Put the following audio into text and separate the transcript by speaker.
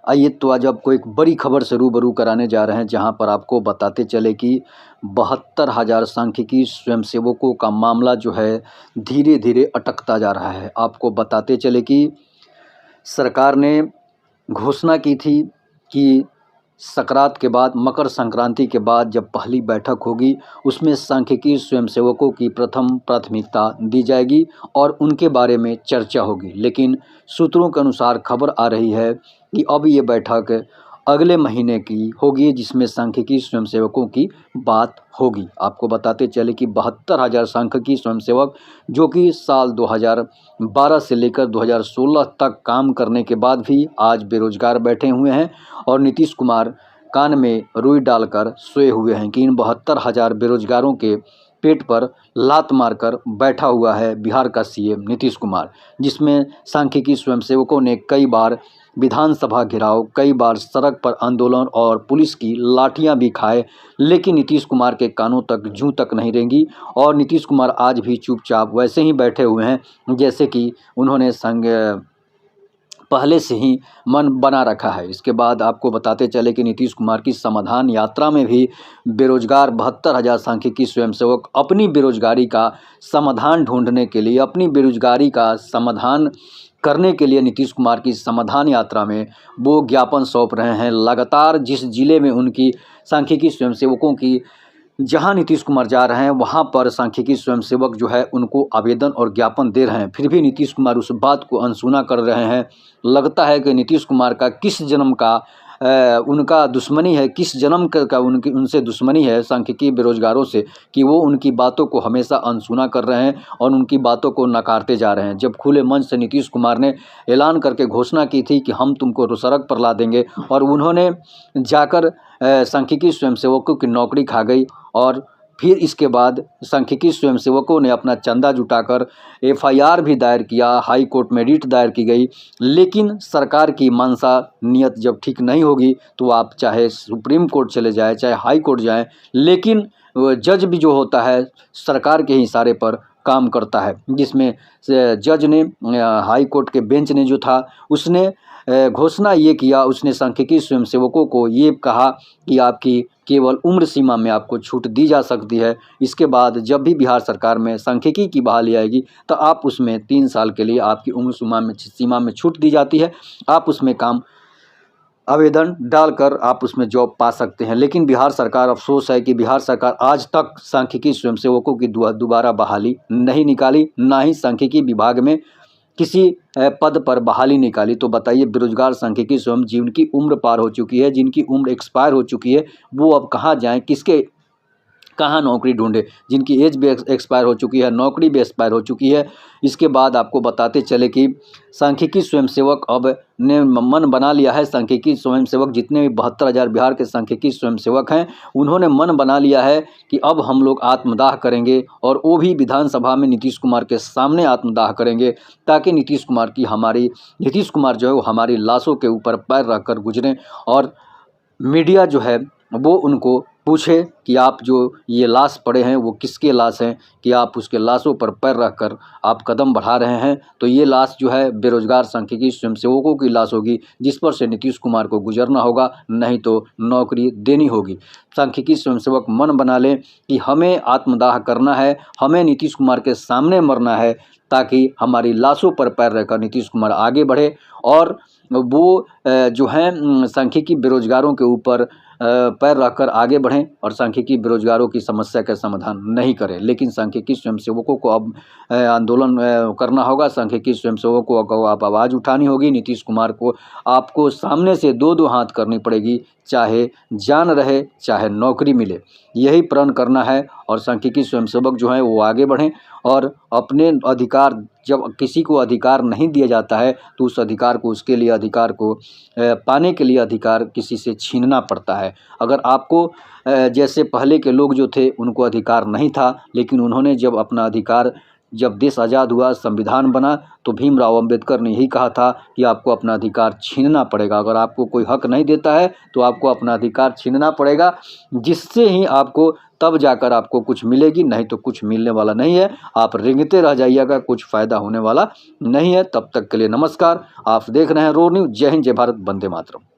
Speaker 1: आइए तो आज आपको एक बड़ी खबर से रूबरू कराने जा रहे हैं, जहां पर आपको बताते चले कि 72,000 सांख्यिकी स्वयंसेवकों का मामला जो है धीरे धीरे अटकता जा रहा है। आपको बताते चले कि सरकार ने घोषणा की थी कि सकरात के बाद, मकर संक्रांति के बाद जब पहली बैठक होगी, उसमें सांख्यिकी स्वयंसेवकों की प्रथम प्राथमिकता दी जाएगी और उनके बारे में चर्चा होगी। लेकिन सूत्रों के अनुसार खबर आ रही है कि अब ये बैठक अगले महीने की होगी, जिसमें सांख्यिकी स्वयंसेवकों की बात होगी। आपको बताते चले कि 72,000 सांख्यिकी स्वयंसेवक, जो कि साल 2012 से लेकर 2016 तक काम करने के बाद भी आज बेरोजगार बैठे हुए हैं और नीतीश कुमार कान में रुई डालकर सोए हुए हैं कि इन 72,000 बेरोजगारों के पेट पर लात मारकर बैठा हुआ है बिहार का सीएम नीतीश कुमार, जिसमें सांख्यिकी स्वयंसेवकों ने कई बार विधानसभा घेराव, कई बार सड़क पर आंदोलन और पुलिस की लाठियां भी खाए, लेकिन नीतीश कुमार के कानों तक जूं तक नहीं रेंगी और नीतीश कुमार आज भी चुपचाप वैसे ही बैठे हुए हैं जैसे कि उन्होंने पहले से ही मन बना रखा है। इसके बाद आपको बताते चले कि नीतीश कुमार की समाधान यात्रा में भी बेरोजगार 72,000 सांख्यिकी स्वयंसेवक अपनी बेरोजगारी का समाधान ढूंढने के लिए, अपनी बेरोजगारी का समाधान करने के लिए नीतीश कुमार की समाधान यात्रा में वो ज्ञापन सौंप रहे हैं। लगातार जिस जिले में उनकी सांख्यिकी स्वयंसेवकों की, जहां नीतीश कुमार जा रहे हैं, वहां पर सांख्यिकी स्वयंसेवक जो है उनको आवेदन और ज्ञापन दे रहे हैं। फिर भी नीतीश कुमार उस बात को अनसुना कर रहे हैं। लगता है कि नीतीश कुमार का किस जन्म का उनका दुश्मनी है, किस जन्म का उनसे दुश्मनी है सांख्यिकी बेरोजगारों से, कि वो उनकी बातों को हमेशा अनसुना कर रहे हैं और उनकी बातों को नकारते जा रहे हैं। जब खुले मंच से नीतीश कुमार ने ऐलान करके घोषणा की थी कि हम तुमको सड़क पर ला देंगे, और उन्होंने जाकर सांख्यिकी स्वयंसेवकों की नौकरी खा गई। और फिर इसके बाद सांख्यिकी स्वयंसेवकों ने अपना चंदा जुटाकर एफआईआर भी दायर किया, हाई कोर्ट में रिट दायर की गई। लेकिन सरकार की मनसा नियत जब ठीक नहीं होगी तो आप चाहे सुप्रीम कोर्ट चले जाए, चाहे हाई कोर्ट जाएं, लेकिन जज भी जो होता है सरकार के ही इशारे पर काम करता है। जिसमें जज ने, हाई कोर्ट के बेंच ने जो था, उसने घोषणा ये किया, उसने सांख्यिकी स्वयंसेवकों को ये कहा कि आपकी केवल उम्र सीमा में आपको छूट दी जा सकती है। इसके बाद जब भी बिहार सरकार में सांख्यिकी की बहाली आएगी तो आप उसमें 3 साल के लिए आपकी उम्र सीमा में छूट दी जाती है, आप उसमें काम आवेदन डालकर आप उसमें जॉब पा सकते हैं। लेकिन बिहार सरकार, अफसोस है कि बिहार सरकार आज तक सांख्यिकी स्वयंसेवकों की दोबारा बहाली नहीं निकाली, ना ही सांख्यिकी विभाग में किसी पद पर बहाली निकाली। तो बताइए, बेरोजगार सांख्यिकी स्वयं जिनकी उम्र पार हो चुकी है, जिनकी उम्र एक्सपायर हो चुकी है, वो अब कहाँ जाएं, किसके कहाँ नौकरी ढूंढे, जिनकी एज भी एक्सपायर हो चुकी है, नौकरी भी एक्सपायर हो चुकी है। इसके बाद आपको बताते चले कि सांख्यिकी स्वयंसेवक अब ने मन बना लिया है। सांख्यिकी स्वयंसेवक जितने भी 72,000 बिहार के सांख्यिकी स्वयंसेवक हैं, उन्होंने मन बना लिया है कि अब हम लोग आत्मदाह करेंगे, और वो भी विधानसभा में नीतीश कुमार के सामने आत्मदाह करेंगे, ताकि नीतीश कुमार जो है वो हमारी लाशों के ऊपर पैर रखकर गुजरें और मीडिया जो है वो उनको पूछे कि आप जो ये लाश पड़े हैं वो किसके लाश हैं, कि आप उसके लाशों पर पैर रखकर आप कदम बढ़ा रहे हैं। तो ये लाश जो है बेरोजगार सांख्यिकी स्वयंसेवकों की लाश होगी, जिस पर से नीतीश कुमार को गुजरना होगा, नहीं तो नौकरी देनी होगी। सांख्यिकी स्वयंसेवक मन बना लें कि हमें आत्मदाह करना है, हमें नीतीश कुमार के सामने मरना है, ताकि हमारी लाशों पर पैर रखकर नीतीश कुमार आगे बढ़े और वो जो हैं सांख्यिकी बेरोजगारों के ऊपर पैर रखकर आगे बढ़ें और सांख्यिकी बेरोजगारों की समस्या का समाधान नहीं करें। लेकिन सांख्यिकी स्वयंसेवकों को अब आंदोलन करना होगा, सांख्यिकी स्वयंसेवकों को अब आवाज़ उठानी होगी। नीतीश कुमार को आपको सामने से 2-2 हाथ करनी पड़ेगी, चाहे जान रहे चाहे नौकरी मिले, यही प्रण करना है। और सांख्यिकी स्वयंसेवक जो हैं वो आगे बढ़ें और अपने अधिकार, जब किसी को अधिकार नहीं दिया जाता है तो उस अधिकार को, उसके लिए अधिकार को पाने के लिए अधिकार किसी से छीनना पड़ता है। अगर आपको जैसे पहले के लोग जो थे उनको अधिकार नहीं था, लेकिन उन्होंने जब अपना अधिकार, जब देश आज़ाद हुआ, संविधान बना, तो भीमराव अंबेडकर ने यही कहा था कि आपको अपना अधिकार छीनना पड़ेगा। अगर आपको कोई हक नहीं देता है तो आपको अपना अधिकार छीनना पड़ेगा, जिससे ही आपको, तब जाकर आपको कुछ मिलेगी, नहीं तो कुछ मिलने वाला नहीं है। आप रेंगते रह जाइएगा, कुछ फ़ायदा होने वाला नहीं है। तब तक के लिए नमस्कार। आप देख रहे हैं रोड न्यूज़। जय हिंद, जय भारत, वंदे मातरम।